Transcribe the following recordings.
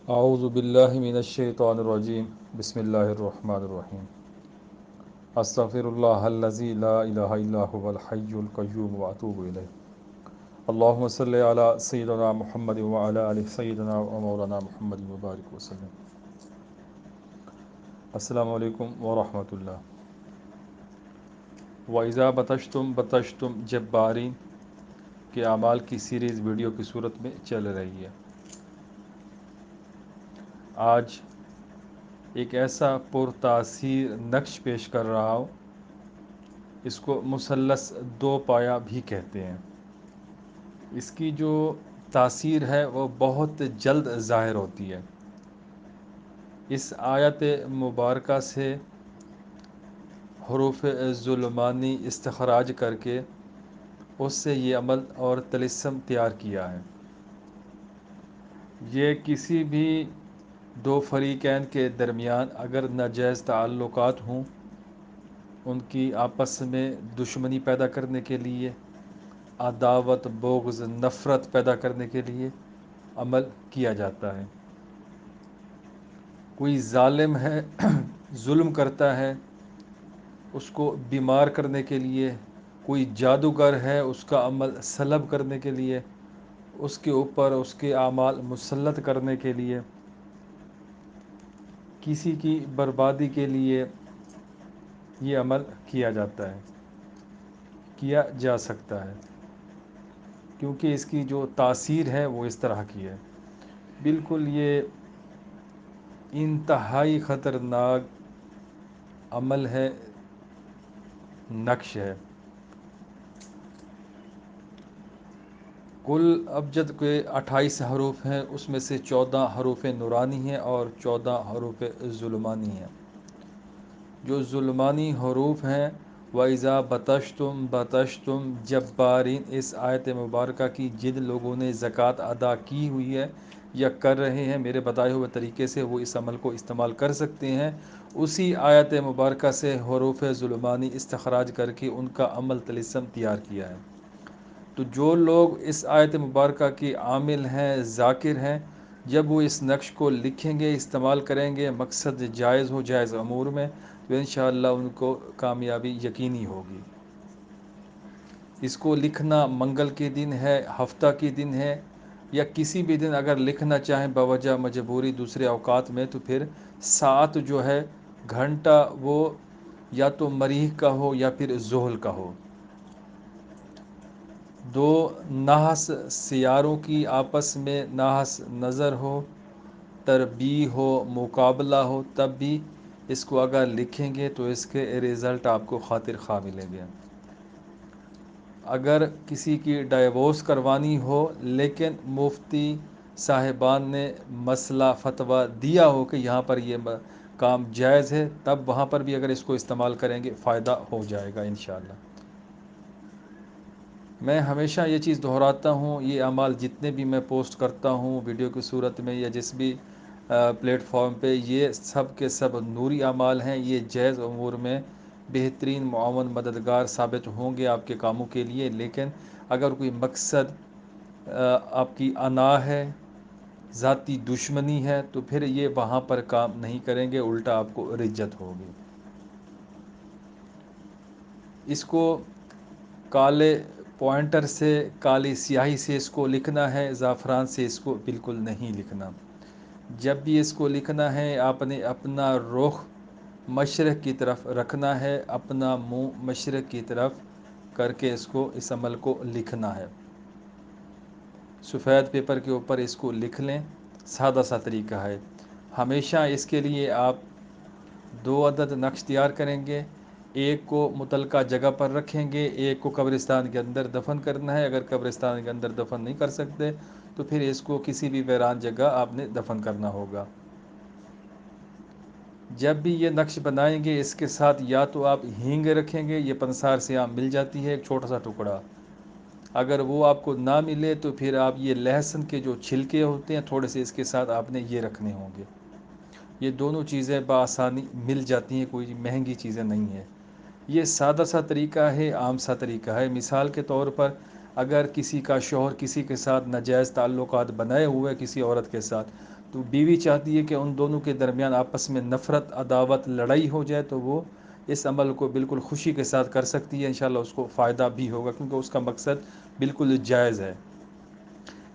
اعوذ باللہ من الشیطان الرجیم بسم اللہ الرحمن الرحیم استغفر اللہ الذی لا الہ الا هو الحی القیوم واتوب الیہ اللہم صلی علی سیدنا محمد وعلی آل سیدنا و مولانا محمد مبارک وسلم۔ السلام علیکم ورحمۃ اللہ۔ وَإِذَا بَطَشْتُمْ بَطَشْتُمْ جَبَّارِینَ کے اعمال کی سیریز ویڈیو کی صورت میں چل رہی ہے۔ آج ایک ایسا پرتاثیر نقش پیش کر رہا ہوں، اس کو مثلث دو پایا بھی کہتے ہیں۔ اس کی جو تاثیر ہے وہ بہت جلد ظاہر ہوتی ہے۔ اس آیت مبارکہ سے حروف ظلمانی استخراج کر کے اس سے یہ عمل اور طلسم تیار کیا ہے۔ یہ کسی بھی دو فریقین کے درمیان اگر ناجائز تعلقات ہوں، ان کی آپس میں دشمنی پیدا کرنے کے لیے، عداوت، بغض، نفرت پیدا کرنے کے لیے عمل کیا جاتا ہے۔ کوئی ظالم ہے، ظلم کرتا ہے، اس کو بیمار کرنے کے لیے، کوئی جادوگر ہے، اس کا عمل سلب کرنے کے لیے، اس کے اوپر اس کے اعمال مسلط کرنے کے لیے، کسی کی بربادی کے لیے یہ عمل کیا جاتا ہے، کیا جا سکتا ہے، کیونکہ اس کی جو تاثیر ہے وہ اس طرح کی ہے۔ بالکل یہ انتہائی خطرناک عمل ہے، نقش ہے۔ کل ابجد کے 28 حروف ہیں، اس میں سے 14 حروف نورانی ہیں اور 14 حروف ظلمانی ہیں۔ جو ظلمانی حروف ہیں، وَإِذَا بَطَشْتُمْ بَطَشْتُمْ جَبَّارِینَ، اس آیت مبارکہ کی جن لوگوں نے زکوٰۃ ادا کی ہوئی ہے یا کر رہے ہیں، میرے بتائے ہوئے طریقے سے وہ اس عمل کو استعمال کر سکتے ہیں۔ اسی آیت مبارکہ سے حروف ظلمانی استخراج کر کے ان کا عمل طلسم تیار کیا ہے۔ تو جو لوگ اس آیت مبارکہ کے عامل ہیں، ذاکر ہیں، جب وہ اس نقش کو لکھیں گے، استعمال کریں گے، مقصد جائز ہو، جائز امور میں، تو انشاءاللہ ان کو کامیابی یقینی ہوگی۔ اس کو لکھنا منگل کے دن ہے، ہفتہ کے دن ہے، یا کسی بھی دن اگر لکھنا چاہیں بوجہ مجبوری دوسرے اوقات میں، تو پھر ساعت جو ہے، گھنٹہ، وہ یا تو مریخ کا ہو یا پھر زحل کا ہو۔ دو نحس سیاروں کی آپس میں نحس نظر ہو، تربیع ہو، مقابلہ ہو، تب بھی اس کو اگر لکھیں گے تو اس کے رزلٹ آپ کو خاطر خواہ ملیں گے۔ اگر کسی کی ڈائیورس کروانی ہو لیکن مفتی صاحبان نے مسئلہ فتویٰ دیا ہو کہ یہاں پر یہ کام جائز ہے، تب وہاں پر بھی اگر اس کو استعمال کریں گے فائدہ ہو جائے گا انشاءاللہ۔ میں ہمیشہ یہ چیز دہراتا ہوں، یہ اعمال جتنے بھی میں پوسٹ کرتا ہوں ویڈیو کی صورت میں یا جس بھی پلیٹ فارم پہ، یہ سب کے سب نوری اعمال ہیں۔ یہ جائز امور میں بہترین معاون مددگار ثابت ہوں گے آپ کے کاموں کے لیے، لیکن اگر کوئی مقصد آپ کی انا ہے، ذاتی دشمنی ہے، تو پھر یہ وہاں پر کام نہیں کریں گے، الٹا آپ کو رجت ہوگی۔ اس کو کالے پوائنٹر سے، کالی سیاہی سے اس کو لکھنا ہے، زعفران سے اس کو بالکل نہیں لکھنا۔ جب بھی اس کو لکھنا ہے، آپ نے اپنا رخ مشرق کی طرف رکھنا ہے، اپنا منہ مشرق کی طرف کر کے اس عمل کو لکھنا ہے۔ سفید پیپر کے اوپر اس کو لکھ لیں، سادہ سا طریقہ ہے۔ ہمیشہ اس کے لیے آپ 2 عدد نقش تیار کریں گے، ایک کو متعلقہ جگہ پر رکھیں گے، ایک کو قبرستان کے اندر دفن کرنا ہے۔ اگر قبرستان کے اندر دفن نہیں کر سکتے تو پھر اس کو کسی بھی ویران جگہ آپ نے دفن کرنا ہوگا۔ جب بھی یہ نقش بنائیں گے، اس کے ساتھ یا تو آپ ہینگ رکھیں گے، یہ پنسار سے آپ مل جاتی ہے، ایک چھوٹا سا ٹکڑا۔ اگر وہ آپ کو نہ ملے تو پھر آپ یہ لہسن کے جو چھلکے ہوتے ہیں تھوڑے سے، اس کے ساتھ آپ نے یہ رکھنے ہوں گے۔ یہ دونوں چیزیں بآسانی مل جاتی ہیں، کوئی مہنگی چیزیں نہیں ہیں۔ یہ سادہ سا طریقہ ہے، عام سا طریقہ ہے۔ مثال کے طور پر اگر کسی کا شوہر کسی کے ساتھ ناجائز تعلقات بنائے ہوئے کسی عورت کے ساتھ، تو بیوی چاہتی ہے کہ ان دونوں کے درمیان آپس میں نفرت، عداوت، لڑائی ہو جائے، تو وہ اس عمل کو بالکل خوشی کے ساتھ کر سکتی ہے، انشاءاللہ اس کو فائدہ بھی ہوگا، کیونکہ اس کا مقصد بالکل جائز ہے۔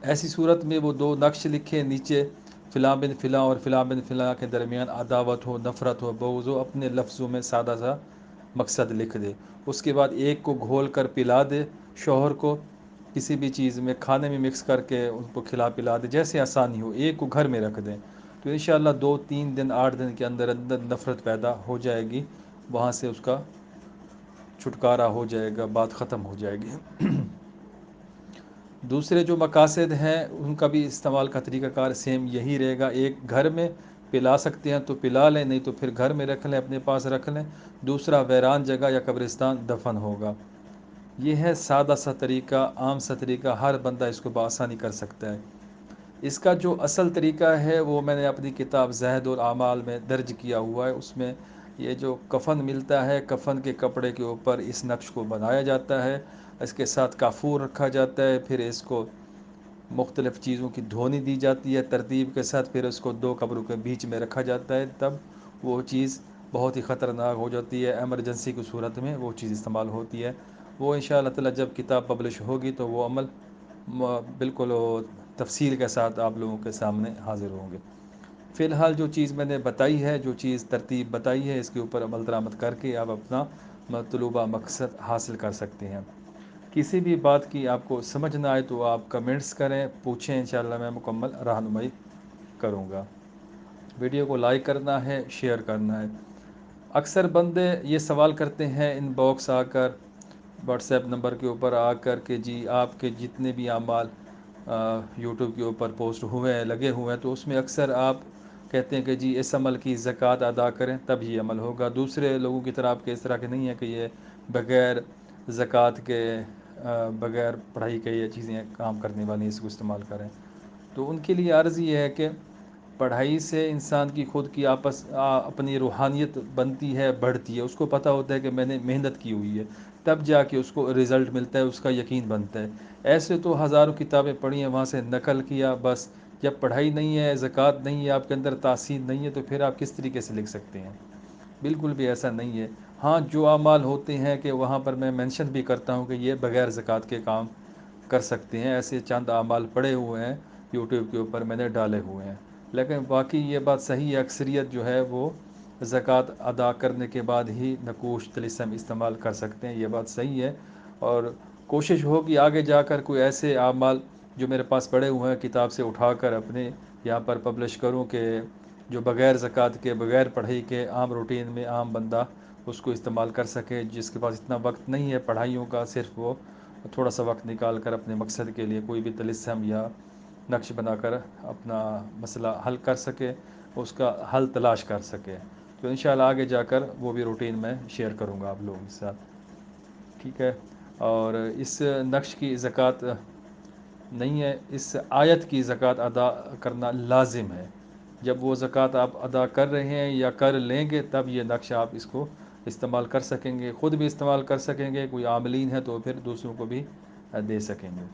ایسی صورت میں وہ دو نقش لکھے، نیچے فلاں بن فلاں اور فلاں بن فلاں کے درمیان عداوت ہو، نفرت ہو، بغض ہو، اپنے لفظوں میں سادہ سا مقصد لکھ دے۔ اس کے بعد ایک کو گھول کر پلا دے، شوہر کو کسی بھی چیز میں کھانے میں مکس کر کے ان کو کھلا پلا دے، جیسے آسانی ہو، ایک کو گھر میں رکھ دیں، تو انشاءاللہ 2-3 دن 8 دن کے اندر اندر نفرت پیدا ہو جائے گی، وہاں سے اس کا چھٹکارا ہو جائے گا، بات ختم ہو جائے گی۔ دوسرے جو مقاصد ہیں ان کا بھی استعمال کا طریقہ کار سیم یہی رہے گا، ایک گھر میں پلا سکتے ہیں تو پلا لیں، نہیں تو پھر گھر میں رکھ لیں، اپنے پاس رکھ لیں، دوسرا ویران جگہ یا قبرستان دفن ہوگا۔ یہ ہے سادہ سا طریقہ، عام سا طریقہ، ہر بندہ اس کو بآسانی کر سکتا ہے۔ اس کا جو اصل طریقہ ہے وہ میں نے اپنی کتاب زہد الاعمال میں درج کیا ہوا ہے، اس میں یہ جو کفن ملتا ہے، کفن کے کپڑے کے اوپر اس نقش کو بنایا جاتا ہے، اس کے ساتھ کافور رکھا جاتا ہے، پھر اس کو مختلف چیزوں کی دھونی دی جاتی ہے ترتیب کے ساتھ، پھر اس کو دو قبروں کے بیچ میں رکھا جاتا ہے، تب وہ چیز بہت ہی خطرناک ہو جاتی ہے، ایمرجنسی کی صورت میں وہ چیز استعمال ہوتی ہے۔ وہ ان شاء اللہ تعالی جب کتاب پبلش ہوگی تو وہ عمل بالکل تفصیل کے ساتھ آپ لوگوں کے سامنے حاضر ہوں گے۔ فی الحال جو چیز میں نے بتائی ہے، جو چیز ترتیب بتائی ہے، اس کے اوپر عمل درآمد کر کے آپ اپنا مطلوبہ مقصد حاصل کر سکتے ہیں۔ کسی بھی بات کی آپ کو سمجھ نہ آئے تو آپ کمنٹس کریں، پوچھیں، انشاءاللہ میں مکمل رہنمائی کروں گا۔ ویڈیو کو لائک کرنا ہے، شیئر کرنا ہے۔ اکثر بندے یہ سوال کرتے ہیں ان باکس آ کر، واٹس ایپ نمبر کے اوپر آ کر کہ جی آپ کے جتنے بھی اعمال یوٹیوب کے اوپر پوسٹ ہوئے ہیں، لگے ہوئے ہیں، تو اس میں اکثر آپ کہتے ہیں کہ جی اس عمل کی زکوٰۃ ادا کریں تب یہ عمل ہوگا۔ دوسرے لوگوں کی طرح آپ کے اس طرح کے نہیں ہے کہ یہ بغیر زکوٰۃ کے، بغیر پڑھائی کے یہ چیزیں کام کرنے والی اس کو استعمال کریں۔ تو ان کے لیے عرض یہ ہے کہ پڑھائی سے انسان کی خود کی اپنی روحانیت بنتی ہے، بڑھتی ہے، اس کو پتہ ہوتا ہے کہ میں نے محنت کی ہوئی ہے، تب جا کے اس کو رزلٹ ملتا ہے، اس کا یقین بنتا ہے۔ ایسے تو ہزاروں کتابیں پڑھی ہیں، وہاں سے نقل کیا، بس جب پڑھائی نہیں ہے، زکوٰۃ نہیں ہے، آپ کے اندر تحصیل نہیں ہے، تو پھر آپ کس طریقے سے لکھ سکتے ہیں؟ بالکل بھی ایسا نہیں ہے۔ ہاں جو اعمال ہوتے ہیں کہ وہاں پر میں مینشن بھی کرتا ہوں کہ یہ بغیر زکوٰۃ کے کام کر سکتے ہیں، ایسے چند اعمال پڑے ہوئے ہیں یوٹیوب کے اوپر میں نے ڈالے ہوئے ہیں، لیکن باقی یہ بات صحیح ہے، اکثریت جو ہے وہ زکوٰۃ ادا کرنے کے بعد ہی نقوش طلسم استعمال کر سکتے ہیں، یہ بات صحیح ہے۔ اور کوشش ہوگی آگے جا کر کوئی ایسے اعمال جو میرے پاس پڑے ہوئے ہیں کتاب سے اٹھا کر اپنے یہاں پر پبلش کروں کہ جو بغیر زکوٰۃ کے، بغیر پڑھائی کے، عام روٹین میں عام بندہ اس کو استعمال کر سکے، جس کے پاس اتنا وقت نہیں ہے پڑھائیوں کا، صرف وہ تھوڑا سا وقت نکال کر اپنے مقصد کے لیے کوئی بھی طلسم یا نقش بنا کر اپنا مسئلہ حل کر سکے، اس کا حل تلاش کر سکے۔ تو انشاءاللہ آگے جا کر وہ بھی روٹین میں شیئر کروں گا آپ لوگوں کے ساتھ، ٹھیک ہے۔ اور اس نقش کی زکوٰۃ نہیں ہے، اس آیت کی زکوٰۃ ادا کرنا لازم ہے۔ جب وہ زکوٰۃ آپ ادا کر رہے ہیں یا کر لیں گے تب یہ نقش آپ اس کو استعمال کر سکیں گے، خود بھی استعمال کر سکیں گے، کوئی عاملین ہے تو پھر دوسروں کو بھی دے سکیں گے۔